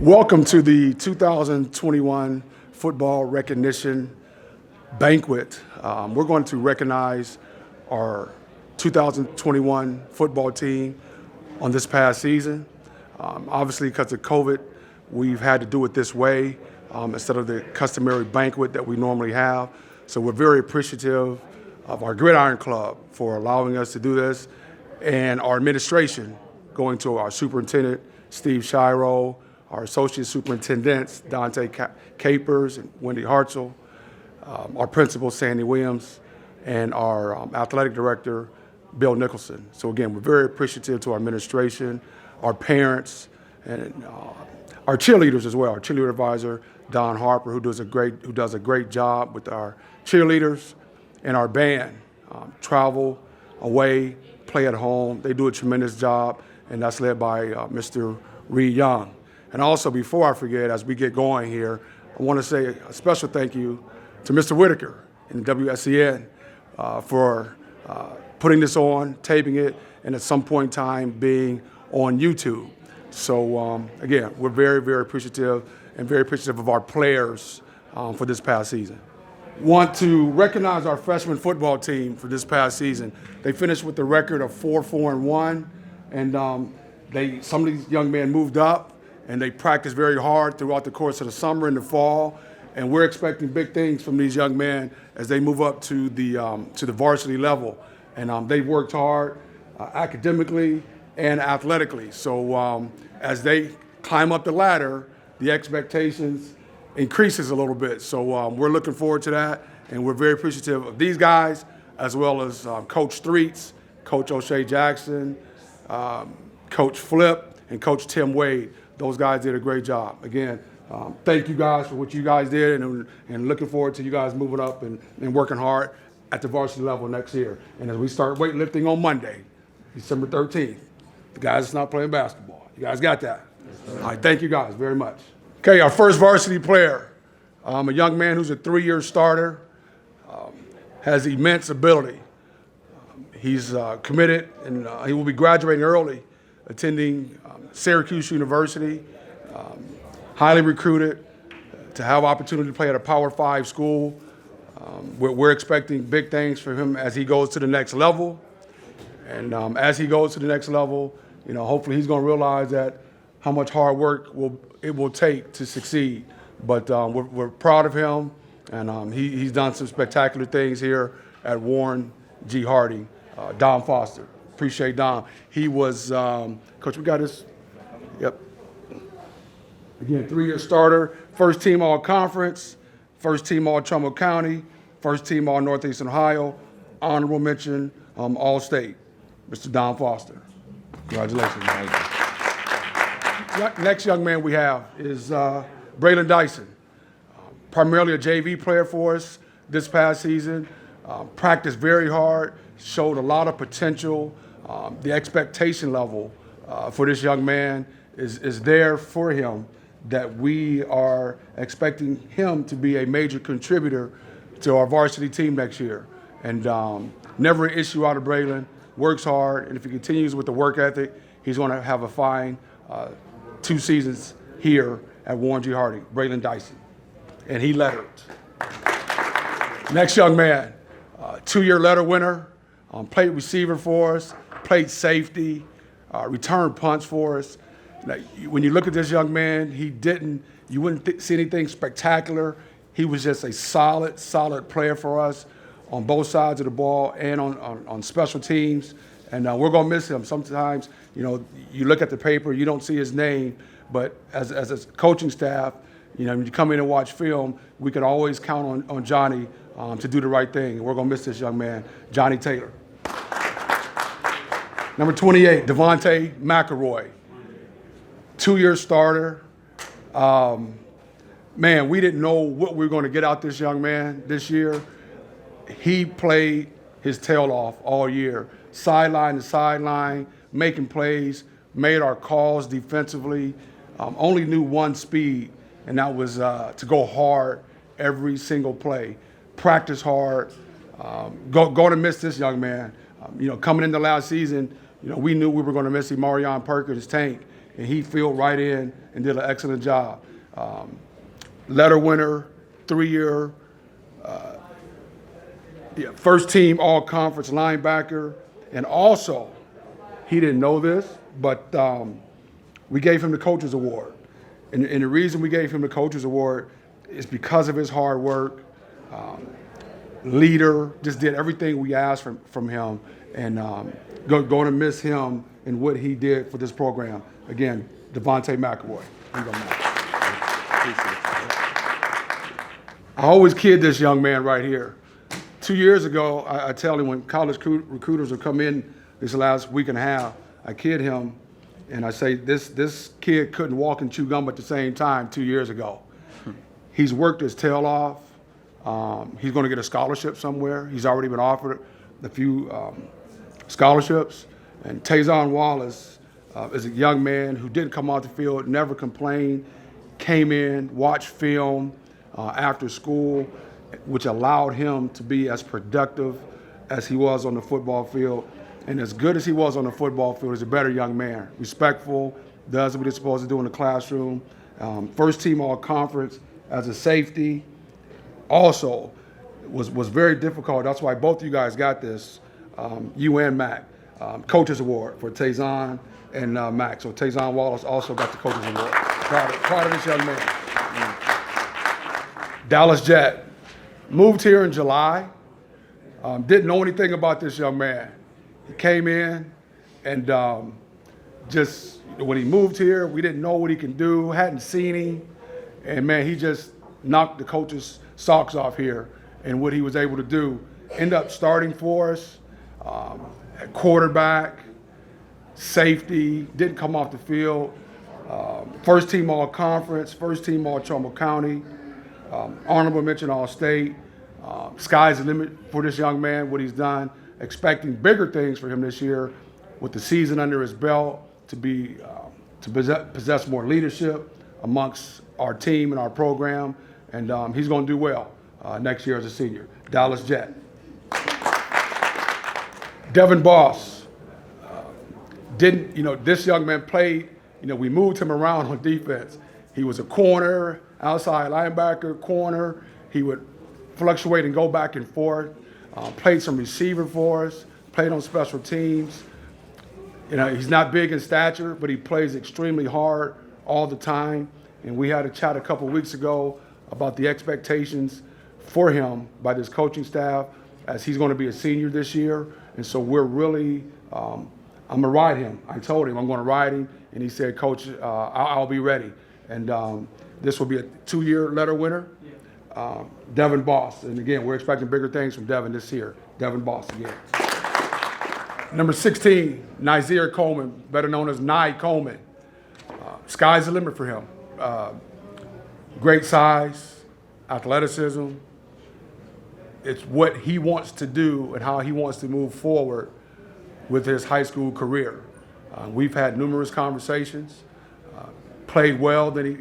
Welcome to the 2021 Football Recognition Banquet. We're going to recognize our 2021 football team on this past season. Obviously, because of COVID, we've had to do it this way instead of the customary banquet that we normally have. So we're very appreciative of our Gridiron Club for allowing us to do this, and our administration, going to our superintendent, Steve Shiro, our associate superintendents, Dante Capers and Wendy Hartzell, our principal, Sandy Williams, and our athletic director, Bill Nicholson. So again, we're very appreciative to our administration, our parents, and our cheerleaders as well. Our cheerleader advisor, Don Harper, who does a great job with our cheerleaders, and our band. Travel away, play at home. They do a tremendous job, and that's led by Mr. Reed Young. And also, before I forget, as we get going here, I want to say a special thank you to Mr. Whitaker and WSCN for putting this on, taping it, and at some point in time being on YouTube. So again, we're very, very appreciative and very appreciative of our players for this past season. Want to recognize our freshman football team for this past season. They finished with the record of 4-4-1, and some of these young men moved up, and they practiced very hard throughout the course of the summer and the fall. And we're expecting big things from these young men as they move up to the varsity level. And they've worked hard academically and athletically. So as they climb up the ladder, the expectations increases a little bit. So we're looking forward to that, and we're very appreciative of these guys, as well as Coach Streets, Coach O'Shea Jackson, Coach Flip, and Coach Tim Wade. Those guys did a great job. Again, thank you guys for what you guys did, and looking forward to you guys moving up and working hard at the varsity level next year. And as we start weightlifting on Monday, December 13th, the guys that's not playing basketball. You guys got that? Yes, all right, thank you guys very much. Okay, our first varsity player, a young man who's a 3-year starter, has immense ability. He's committed, and he will be graduating early, attending Syracuse University, highly recruited to have opportunity to play at a Power 5 school. We're expecting big things for him as he goes to the next level. And as he goes to the next level, hopefully he's going to realize that how much hard work it will take to succeed. But we're proud of him, and he's done some spectacular things here at Warren G. Harding. Don Foster, appreciate Don. He was, Coach, we got this? Yep. Again, 3-year starter, first team all-conference, first team all-Trumbull County, first team all-Northeastern Ohio, honorable mention all-state, Mr. Don Foster. Congratulations. Next young man we have is Braylon Dyson, primarily a JV player for us this past season, practiced very hard, showed a lot of potential. The expectation level for this young man is there for him, that we are expecting him to be a major contributor to our varsity team next year. And never an issue out of Braylon, works hard, and if he continues with the work ethic, he's going to have a fine 2 seasons here at Warren G. Harding, Braylon Dyson. And he lettered. Next young man, 2-year letter winner, played receiver for us, played safety, returned punts for us. Now, when you look at this young man, you wouldn't see anything spectacular. He was just a solid player for us on both sides of the ball and on special teams. And we're going to miss him. Sometimes, you look at the paper, you don't see his name, but as a coaching staff, when you come in and watch film, we can always count on Johnny to do the right thing. And we're going to miss this young man, Johnny Taylor. Number 28, Devontae McElroy, 2-year starter. Man, we didn't know what we were going to get out this young man this year. He played his tail off all year, sideline to sideline, making plays, made our calls defensively, only knew one speed, and that was to go hard every single play. Practice hard. Going to miss this young man. Coming into last season, we knew we were going to miss Marion Perkins' Tank. and he filled right in and did an excellent job. Letter winner, 3-year, first team all-conference linebacker, and also, he didn't know this, but we gave him the Coaches Award. And the reason we gave him the Coaches Award is because of his hard work, leader, just did everything we asked from him, and going to miss him and what he did for this program. Again, Devontae McAvoy. I always kid this young man right here. 2 years ago, I tell him when college recruiters would come in this last week and a half, I kid him and I say, this kid couldn't walk and chew gum at the same time 2 years ago. He's worked his tail off. He's going to get a scholarship somewhere. He's already been offered a few scholarships. And Tazon Wallace is a young man who didn't come off the field, never complained, came in, watched film after school, which allowed him to be as productive as he was on the football field. And as good as he was on the football field, he's a better young man, respectful, does what he's supposed to do in the classroom. First team all-conference as a safety. Also, was very difficult. That's why both of you guys got this, you and Mac, Coaches Award for Tazon and Mac. So Tazon Wallace also got the Coaches Award. Proud of this young man. Dallas Jet. Moved here in July. Didn't know anything about this young man. He came in and just when he moved here, we didn't know what he can do, hadn't seen him. And man, he just knocked the coach's socks off here and what he was able to do. End up starting for us at quarterback, safety, didn't come off the field. First team all-conference, first team all-Trumbull County. Honorable mention All-State. Sky's the limit for this young man, what he's done. Expecting bigger things for him this year with the season under his belt to be to possess more leadership amongst our team and our program. And he's going to do well next year as a senior. Dallas Jet. Devin Boss. This young man played, we moved him around on defense. He was a corner, outside linebacker, corner. He would fluctuate and go back and forth. Played some receiver for us, played on special teams. He's not big in stature, but he plays extremely hard all the time. And we had a chat a couple weeks ago about the expectations for him by this coaching staff as he's going to be a senior this year. And so we're really, I'm going to ride him. I told him I'm going to ride him. And he said, Coach, I'll be ready. And this will be a 2-year letter winner. Devin Boss. And again, we're expecting bigger things from Devin this year. Devin Boss again. Number 16, Nizir Coleman, better known as Nye Coleman. Sky's the limit for him. Great size, athleticism. It's what he wants to do and how he wants to move forward with his high school career. We've had numerous conversations. Played well, then he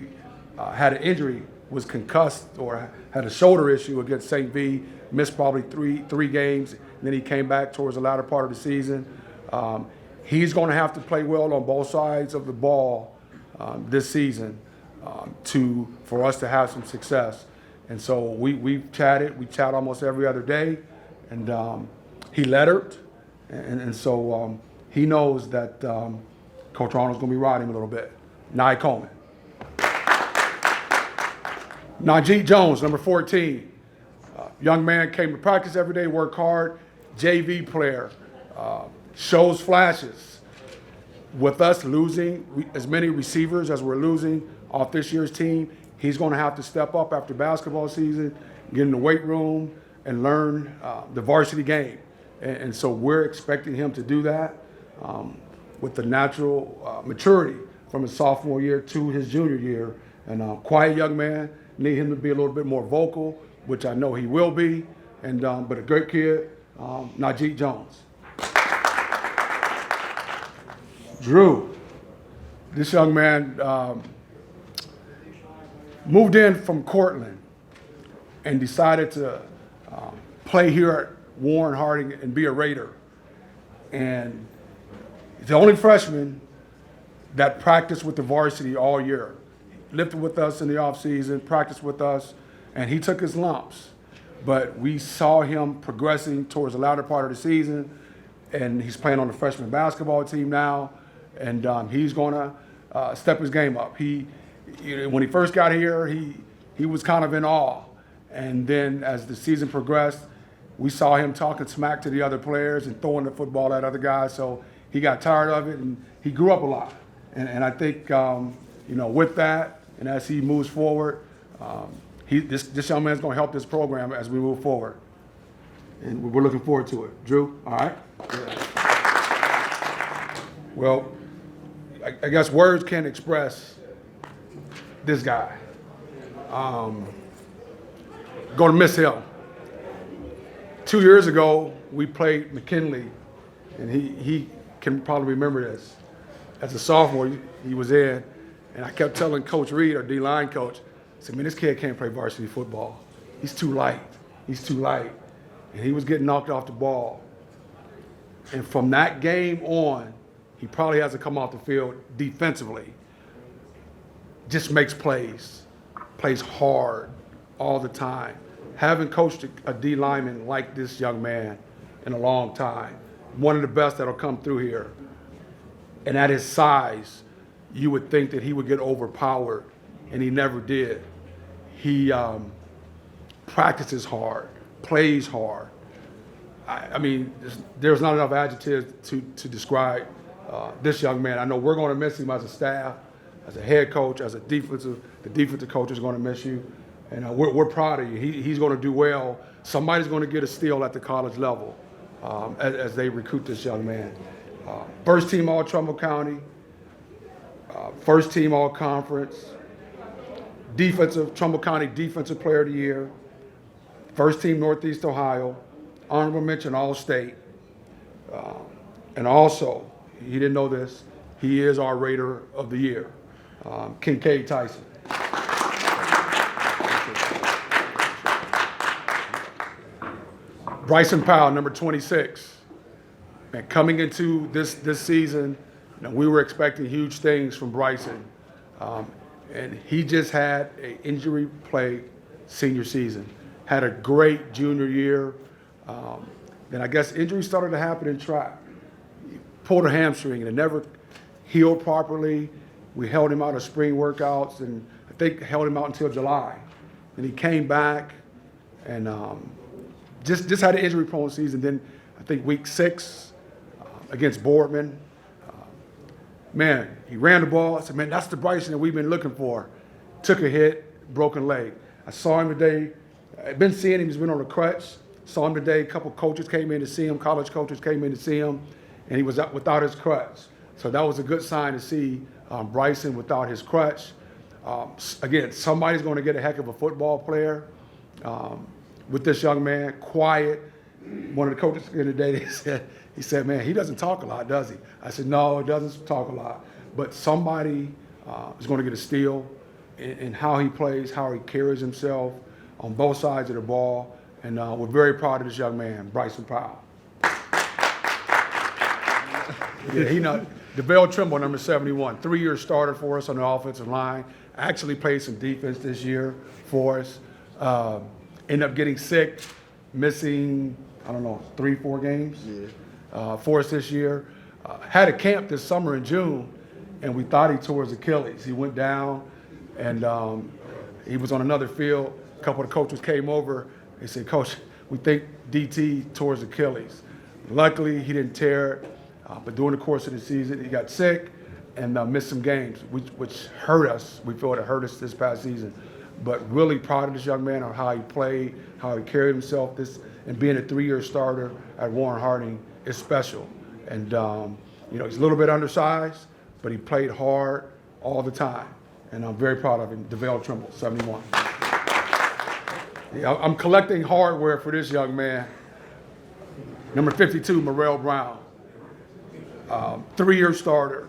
had an injury, was concussed or had a shoulder issue against St. V, missed probably three games, and then he came back towards the latter part of the season. He's going to have to play well on both sides of the ball this season for us to have some success. And so we chat almost every other day, and he lettered, and so he knows that Coach Arnold's going to be riding him a little bit. Nye Coleman. Najee Jones, number 14. Young man came to practice every day, worked hard, JV player, shows flashes. With us losing as many receivers as we're losing off this year's team, he's going to have to step up after basketball season, get in the weight room, and learn the varsity game. And so we're expecting him to do that with the natural maturity from his sophomore year to his junior year. And quiet young man, need him to be a little bit more vocal, which I know he will be. And but a great kid, Najee Jones. Drew, this young man moved in from Cortland and decided to play here at Warren Harding and be a Raider. And he's the only freshman that practiced with the varsity all year. Lifted with us in the offseason, practiced with us, and he took his lumps. But we saw him progressing towards the latter part of the season, and he's playing on the freshman basketball team now, and he's going to step his game up. When he first got here, he was kind of in awe, and then as the season progressed, we saw him talking smack to the other players and throwing the football at other guys. So he got tired of it, and he grew up a lot. And I think with that, and as he moves forward, this young man's going to help this program as we move forward. And we're looking forward to it. Drew, all right? Yeah. Well, I guess words can't express this guy. Going to miss him. 2 years ago, we played McKinley, and he can probably remember this. As a sophomore, he was in, and I kept telling Coach Reed, our D-line coach, I said, man, this kid can't play varsity football. He's too light. He's too light. And he was getting knocked off the ball. And from that game on, he probably hasn't come off the field defensively. Just makes plays hard all the time. Haven't coached a D lineman like this young man in a long time. One of the best that'll come through here. And at his size, you would think that he would get overpowered, and he never did. He practices hard, plays hard. I mean, there's not enough adjectives to describe this young man. I know we're going to miss him as a staff, as a head coach, as the defensive coach is going to miss you. And we're proud of you. He's going to do well. Somebody's going to get a steal at the college level as they recruit this young man. First team All-Trumbull County, first team All-Conference, Trumbull County Defensive Player of the Year, first team Northeast Ohio, honorable mention All-State. And also, he didn't know this, he is our Raider of the Year, Kincaid Tyson. Bryson Powell, number 26. And coming into this season, we were expecting huge things from Bryson. And he just had an injury-plagued senior season. Had a great junior year. Then I guess injuries started to happen in track. He pulled a hamstring and it never healed properly. We held him out of spring workouts and I think held him out until July. And he came back and just had an injury-prone season. Then I think week 6 against Boardman, man, he ran the ball. I said, man, that's the Bryson that we've been looking for. Took a hit, broken leg. I saw him today. I've been seeing him. He's been on a crutch. Saw him today. A couple coaches came in to see him. College coaches came in to see him, and he was without his crutch. So that was a good sign to see Bryson without his crutch. Again, somebody's going to get a heck of a football player with this young man. Quiet. One of the coaches here today, he said, man, he doesn't talk a lot, does he? I said, no, he doesn't talk a lot. But somebody is going to get a steal in how he plays, how he carries himself on both sides of the ball. And we're very proud of this young man, Bryson Powell. Yeah, DeVale Trimble, number 71, 3-year starter for us on the offensive line. Actually played some defense this year for us. Ended up getting sick, missing, 3-4 games for us this year. Had a camp this summer in June, and we thought he tore his Achilles. He went down, and he was on another field. A couple of the coaches came over. They said, Coach, we think DT tore his Achilles. Luckily, he didn't tear it, but during the course of the season, he got sick and missed some games, which hurt us. We felt it hurt us this past season. But really proud of this young man on how he played, how he carried himself. And being a 3-year starter at Warren Harding is special. And he's a little bit undersized, but he played hard all the time. And I'm very proud of him. DeVale Trimble, 71. Yeah, I'm collecting hardware for this young man. Number 52, Morrell Brown. 3-year starter,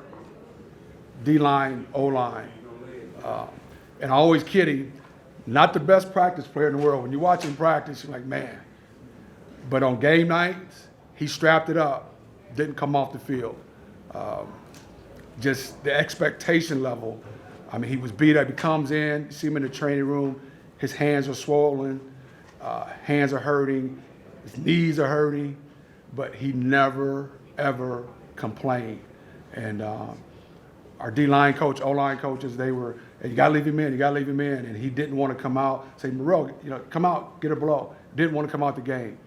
D-line, O-line. And I always kid him, not the best practice player in the world. When you watch him practice, you're like, man. But on game nights, he strapped it up, didn't come off the field. just the expectation level. I mean, he was beat up. He comes in, you see him in the training room, his hands are swollen, hands are hurting, his knees are hurting, but he never, ever complained. And our D-line coach, O-line coaches, they were, hey, you gotta leave him in, you gotta leave him in. And he didn't want to come out, say, Morrell, come out, get a blow. Didn't want to come out the game.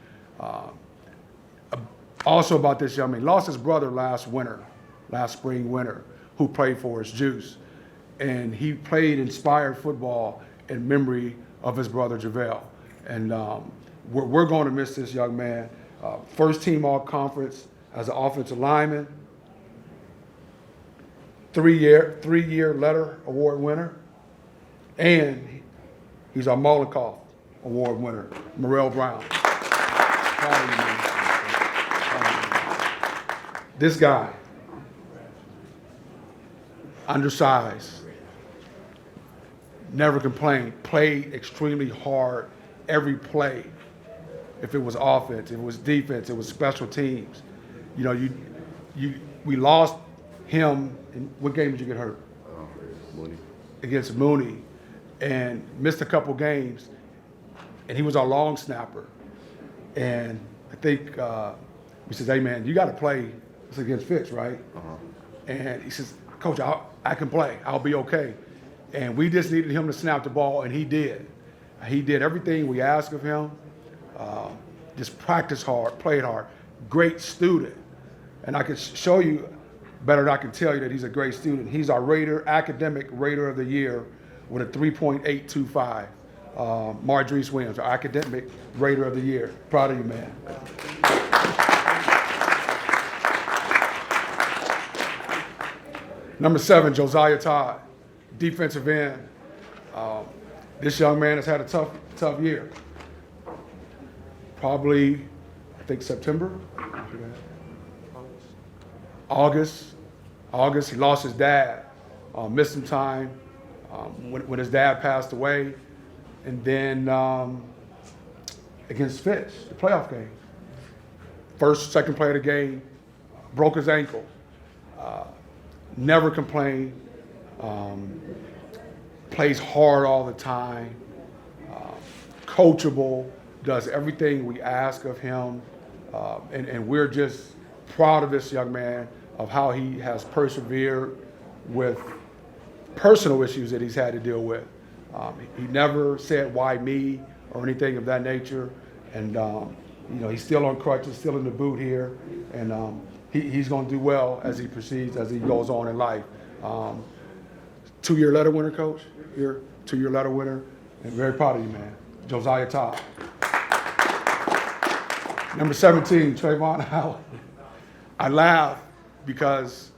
Also about this young man, he lost his brother last spring winter, who played for us, Juice. And he played inspired football in memory of his brother, JaVale. And we're going to miss this young man. First team all-conference as an offensive lineman, three-year letter award winner, and he's our Molikoff award winner, Morrell Brown. Proud of you, man. This guy, undersized, never complained, played extremely hard every play. If it was offense, if it was defense, it was special teams. We lost him. In what game did you get hurt? Mooney. Against Mooney, and missed a couple games. And he was our long snapper. And I think we said, hey man, you got to play. It's against Fitz, right? And he says, Coach, I can play. I'll be okay. And we just needed him to snap the ball, and he did. He did everything we asked of him. Just practiced hard, played hard. Great student. And I can show you better than I can tell you that he's a great student. He's our academic Raider of the Year with a 3.825. Marjorie Williams, our academic Raider of the Year. Proud of you, man. Number 7, Josiah Todd, defensive end. This young man has had a tough year. Probably, I think September, August, he lost his dad, missed some time when his dad passed away. And then against Fitz, the playoff game, second play of the game, broke his ankle. Never complained, plays hard all the time, coachable, does everything we ask of him, and we're just proud of this young man, of how he has persevered with personal issues that he's had to deal with. He never said, why me, or anything of that nature, and he's still on crutches, still in the boot here, and he's going to do well as he proceeds, as he goes on in life. 2-year letter winner, Coach. Here, 2-year letter winner, and very proud of you, man. Josiah Todd. Number 17, Trayvon Allen. I laugh because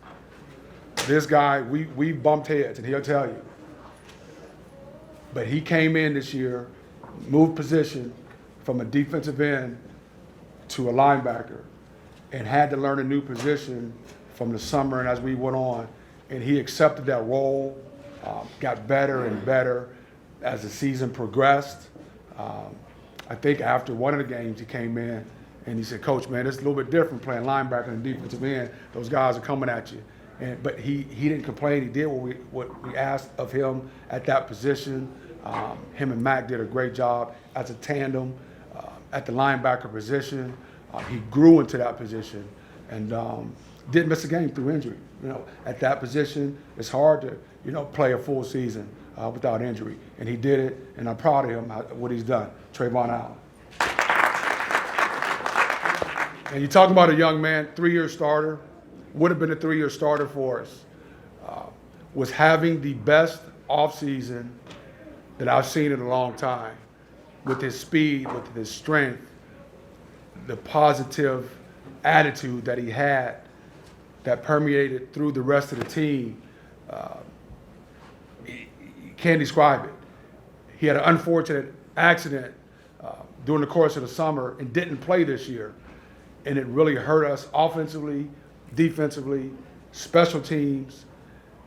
this guy, we bumped heads, and he'll tell you. But he came in this year, moved position from a defensive end to a linebacker, and had to learn a new position from the summer and as we went on. And he accepted that role, got better and better as the season progressed. I think after one of the games he came in and he said, Coach, man, it's a little bit different playing linebacker and defensive end. Those guys are coming at you. But he didn't complain. He did what we asked of him at that position. Him and Mac did a great job as a tandem at the linebacker position. He grew into that position and didn't miss a game through injury. At that position, it's hard to play a full season without injury, and he did it. And I'm proud of him what he's done. Trayvon Allen. And you talk about a young man, 3-year starter, would have been a 3-year starter for us. Was having the best offseason that I've seen in a long time, with his speed, with his strength, the positive attitude that he had that permeated through the rest of the team. You can't describe it. He had an unfortunate accident during the course of the summer and didn't play this year. And it really hurt us offensively, defensively, special teams,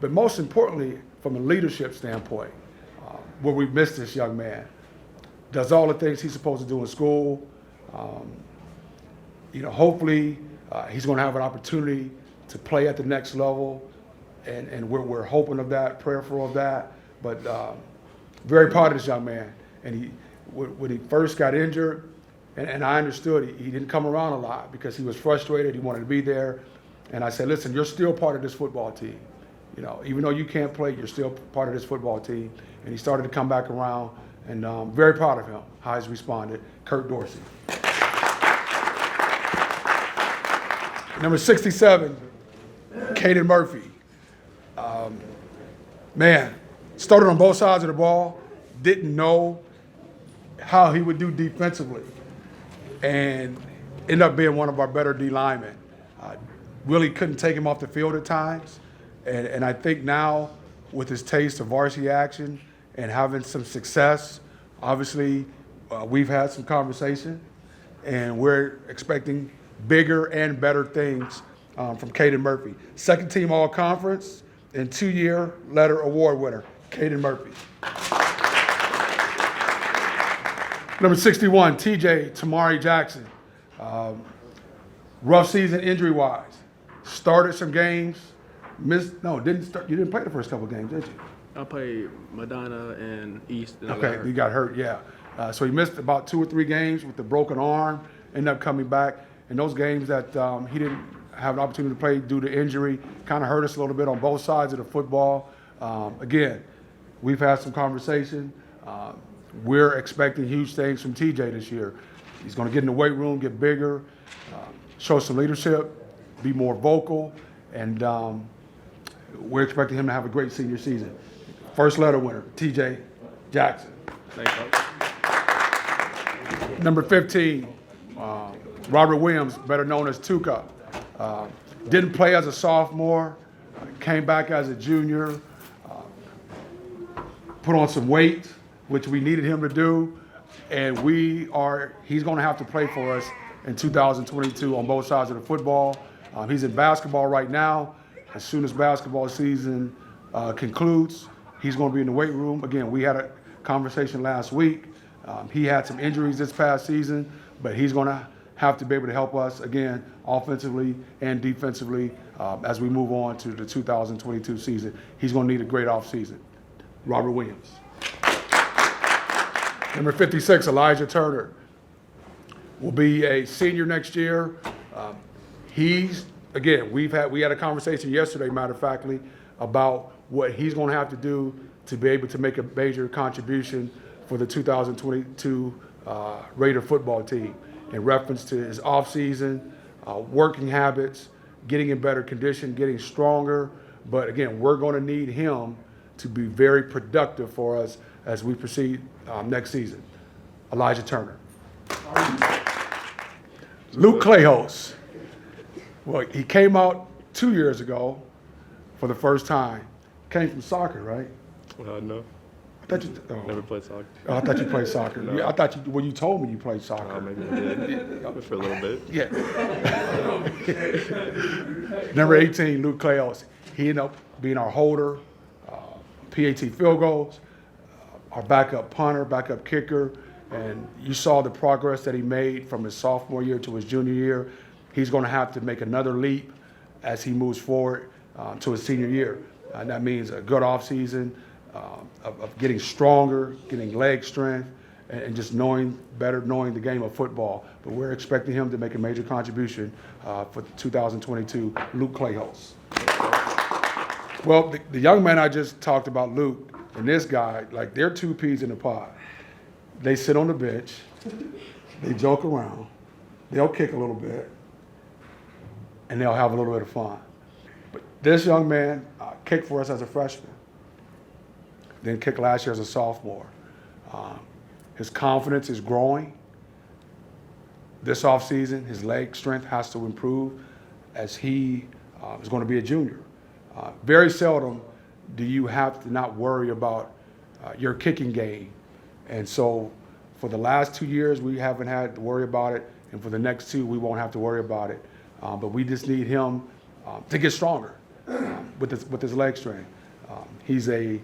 but most importantly, from a leadership standpoint, where we missed this young man. Does all the things he's supposed to do in school. Hopefully he's going to have an opportunity to play at the next level and we're hoping of that, prayerful of that. But very proud of this young man. And when he first got injured, and I understood he didn't come around a lot because he was frustrated. He wanted to be there. And I said, listen, you're still part of this football team. You know, even though you can't play, you're still part of this football team. And he started to come back around, and very proud of him, how he's responded. Kurt Dorsey. Number 67, Caden Murphy. Man, started on both sides of the ball, didn't know how he would do defensively, and ended up being one of our better D linemen. Really couldn't take him off the field at times, and I think now with his taste of varsity action and having some success, obviously we've had some conversation, and we're expecting bigger and better things from Caden Murphy. Second team all-conference and 2-year letter award winner, Caden Murphy. Number 61, TJ Tamari Jackson. Rough season injury-wise. Started some games, didn't start. You didn't play the first couple of games, did you? I played Medina and East. And okay, you got hurt, yeah. So he missed about 2 or 3 games with the broken arm, ended up coming back. And those games that he didn't have an opportunity to play due to injury kind of hurt us a little bit on both sides of the football. Again, we've had some conversation. We're expecting huge things from TJ this year. He's going to get in the weight room, get bigger, show some leadership, be more vocal, and we're expecting him to have a great senior season. First letter winner, TJ Jackson. Thanks, Coach. Number 15, Robert Williams, better known as Tuca. Didn't play as a sophomore, came back as a junior, put on some weight, which we needed him to do, and he's going to have to play for us in 2022 on both sides of the football. He's in basketball right now. As soon as basketball season concludes, he's going to be in the weight room. Again, we had a conversation last week. He had some injuries this past season, but he's going to have to be able to help us, again, offensively and defensively as we move on to the 2022 season. He's going to need a great offseason. Robert Williams. Number 56, Elijah Turner, will be a senior next year. We had a conversation yesterday, matter of factly, about what he's going to have to do to be able to make a major contribution for the 2022 Raider football team in reference to his offseason, working habits, getting in better condition, getting stronger. But again, we're going to need him to be very productive for us as we proceed next season. Elijah Turner. Luke Clayhos. Well, he came out 2 years ago for the first time. Came from soccer, right? No. I thought you Never played soccer. Oh, I thought you played soccer. No. Yeah, I thought you told me you played soccer. Maybe I did. For a little bit. Yeah. Number 18, Luke Clayhos. He ended up being our holder, PAT field goals, our backup punter, backup kicker, and you saw the progress that he made from his sophomore year to his junior year. He's going to have to make another leap as he moves forward to his senior year. And that means a good offseason of getting stronger, getting leg strength, and just knowing the game of football. But we're expecting him to make a major contribution for 2022, Luke Clayhos. Well, the young man I just talked about, Luke, and this guy, like, they're two peas in a pod. They sit on the bench, they joke around, they'll kick a little bit, and they'll have a little bit of fun. But this young man kicked for us as a freshman, then kicked last year as a sophomore. His confidence is growing. This offseason, his leg strength has to improve as he is going to be a junior. Very seldom do you have to not worry about your kicking game. And so for the last 2 years, we haven't had to worry about it. And for the next 2, we won't have to worry about it. But we just need him to get stronger with his leg strength. He's his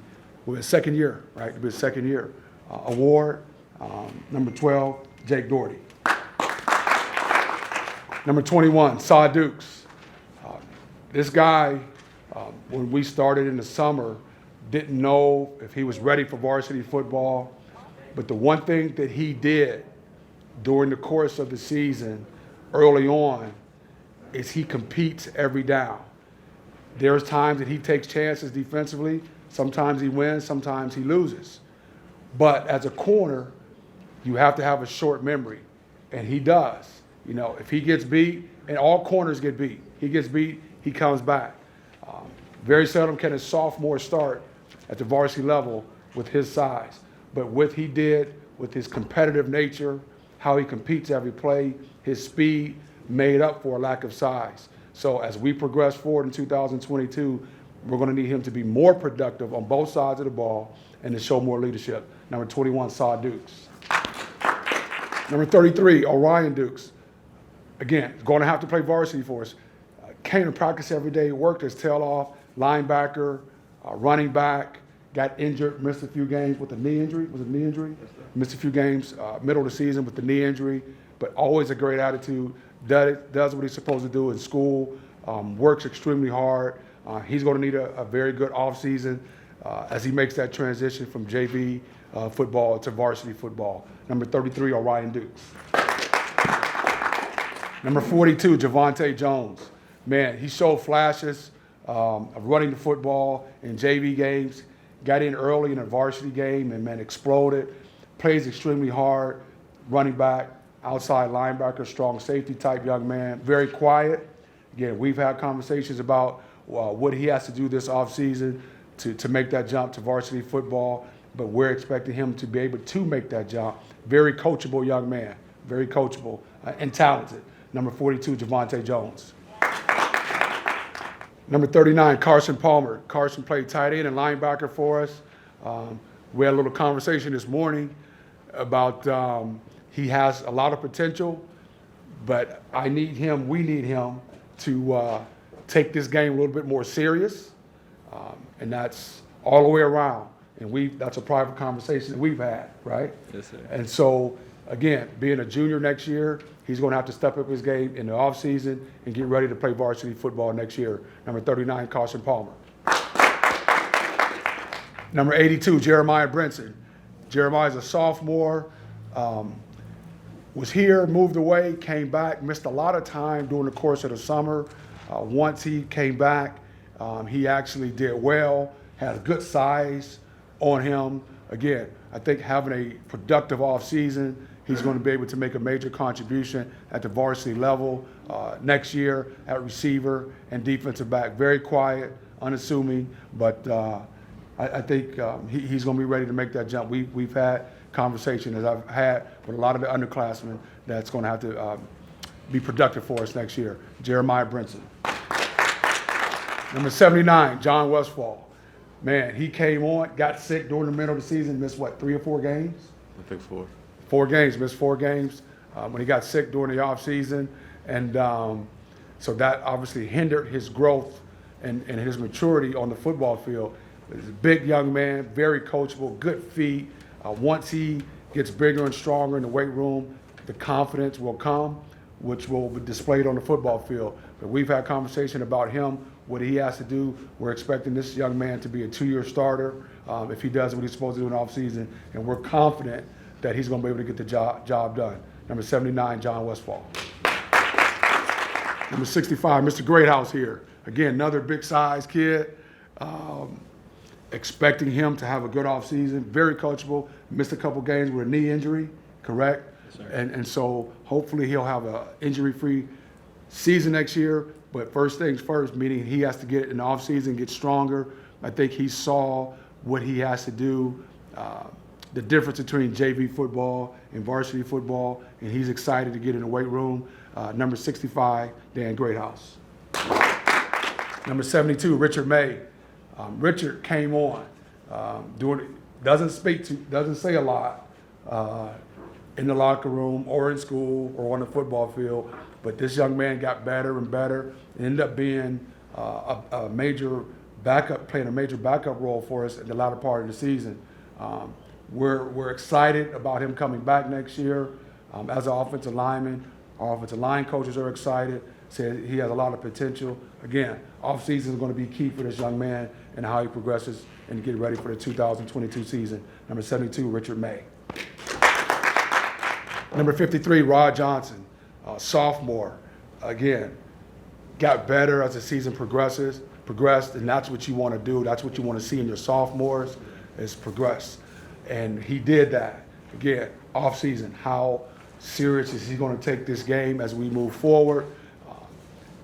second year, right? His second year. Award, number 12, Jake Doherty. Number 21, Saw Dukes. This guy When we started in the summer, didn't know if he was ready for varsity football, but the one thing that he did during the course of the season early on is he competes every down. There's times that he takes chances defensively. Sometimes he wins, sometimes he loses. But as a corner, you have to have a short memory, and he does. You know, if he gets beat, and all corners get beat, he gets beat, he comes back. Very seldom can a sophomore start at the varsity level with his size. But what he did with his competitive nature, how he competes every play, his speed made up for a lack of size. So as we progress forward in 2022, we're going to need him to be more productive on both sides of the ball and to show more leadership. Number 21, Saw Dukes. Number 33, Orion Dukes. Again, going to have to play varsity for us. Came to practice every day, worked his tail off, linebacker, running back, got injured, missed a few games with a knee injury. Was it a knee injury? Missed a few games, middle of the season with the knee injury, but always a great attitude, does what he's supposed to do in school, works extremely hard. He's going to need a very good offseason as he makes that transition from JV football to varsity football. Number 33, Orion Dukes. Number 42, Javante Jones. Man, he showed flashes of running the football in JV games, got in early in a varsity game and, man, exploded. Plays extremely hard, running back, outside linebacker, strong safety type young man, very quiet. Again, we've had conversations about what he has to do this offseason to make that jump to varsity football, but we're expecting him to be able to make that jump. Very coachable young man, very coachable and talented. Number 42, Javante Jones. Number 39, Carson Palmer. Carson played tight end and linebacker for us. We had a little conversation this morning about he has a lot of potential, but we need him to take this game a little bit more serious, and that's all the way around. And that's a private conversation that we've had, right? Yes, sir. And so, again, being a junior next year, he's going to have to step up his game in the offseason and get ready to play varsity football next year. Number 39, Carson Palmer. Number 82, Jeremiah Brinson. Jeremiah's a sophomore, was here, moved away, came back, missed a lot of time during the course of the summer. Once he came back, he actually did well, had a good size on him. Again, I think having a productive offseason, he's going to be able to make a major contribution at the varsity level next year at receiver and defensive back. Very quiet, unassuming, but I think he's going to be ready to make that jump. We've had conversations that I've had with a lot of the underclassmen that's going to have to be productive for us next year. Jeremiah Brinson. Number 79, John Westfall. Man, he came on, got sick during the middle of the season, missed what, 3 or 4 games? I think 4. 4 games, missed 4 games when he got sick during the offseason. And so that obviously hindered his growth and his maturity on the football field. He's a big young man, very coachable, good feet. Once he gets bigger and stronger in the weight room, the confidence will come, which will be displayed on the football field. But we've had conversation about him, what he has to do. We're expecting this young man to be a 2-year starter if he does what he's supposed to do in the offseason, and we're confident that he's going to be able to get the job done. Number 79, John Westfall. Number 65, Mr. Greathouse here. Again, another big-size kid. Expecting him to have a good offseason, very coachable, missed a couple games with a knee injury, correct? Yes, sir. And so hopefully he'll have an injury-free season next year, but first things first, meaning he has to get in the offseason, get stronger. I think he saw what he has to do, the difference between JV football and varsity football, and he's excited to get in the weight room. Number 65, Dan Greathouse. Number 72, Richard May. Richard came on, doesn't say a lot in the locker room or in school or on the football field, but this young man got better and better and ended up being a major backup, playing a major backup role for us in the latter part of the season. We're excited about him coming back next year as an offensive lineman. Our offensive line coaches are excited, said he has a lot of potential. Again, Off-season is going to be key for this young man and how he progresses and to get ready for the 2022 season. Number 72, Richard May. Number 53, Rod Johnson, sophomore. Again, got better as the season progressed, and that's what you want to do. That's what you want to see in your sophomores is progress. And he did that. Again, off-season, how serious is he going to take this game as we move forward?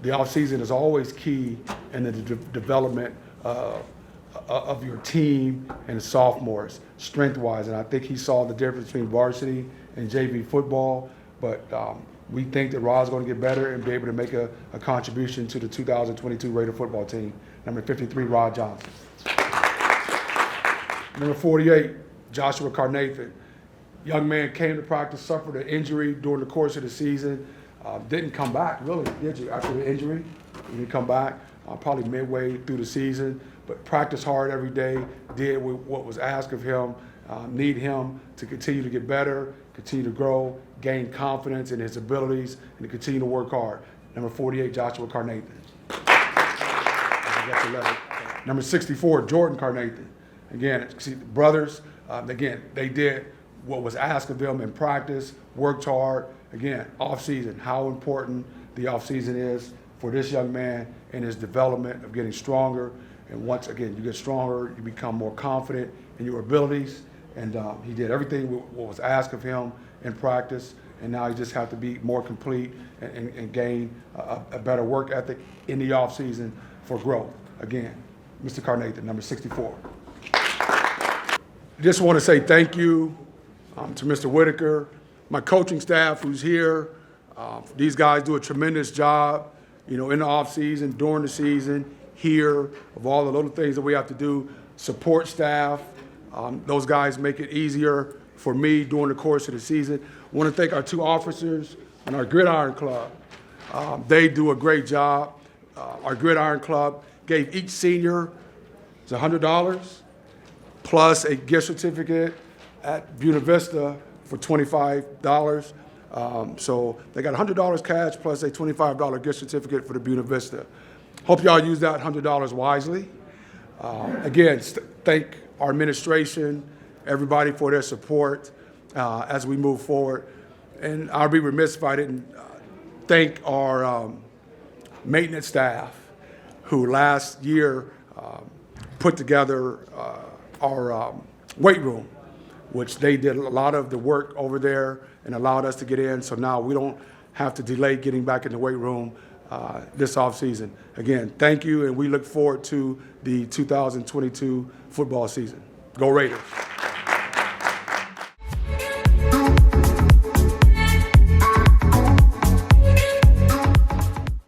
The off-season is always key in the development of your team and the sophomores, strength-wise. And I think he saw the difference between varsity and JV football. But we think that Rod's going to get better and be able to make a contribution to the 2022 Raider football team. Number 53, Rod Johnson. Number 48, Joshua Carnathan. Young man came to practice, suffered an injury during the course of the season. Didn't come back, really, did you? After the injury, he didn't come back, probably midway through the season, but practiced hard every day, did what was asked of him, need him to continue to get better, continue to grow, gain confidence in his abilities, and to continue to work hard. Number 48, Joshua Carnathan. Number 64, Jordan Carnathan. Again, see, the brothers, again, they did what was asked of them in practice, worked hard. Again, off-season, how important the off-season is for this young man in his development of getting stronger. And once again, you get stronger, you become more confident in your abilities. And he did everything what was asked of him in practice. And now he just has to be more complete and gain a better work ethic in the off-season for growth. Again, Mr. Carnathan, number 64. Just want to say thank you to Mr. Whitaker, my coaching staff who's here. These guys do a tremendous job, in the off season, during the season, here, of all the little things that we have to do. Support staff, those guys make it easier for me during the course of the season. I want to thank our 2 officers and our Gridiron Club. They do a great job. Our Gridiron Club gave each senior $100 plus a gift certificate at Buena Vista for $25. So they got $100 cash plus a $25 gift certificate for the Buena Vista. Hope y'all use that $100 wisely. Again, thank our administration, everybody for their support as we move forward. And I'll be remiss if I didn't thank our maintenance staff who last year put together our weight room, which they did a lot of the work over there and allowed us to get in. So now we don't have to delay getting back in the weight room this offseason. Again, thank you, and we look forward to the 2022 football season. Go Raiders.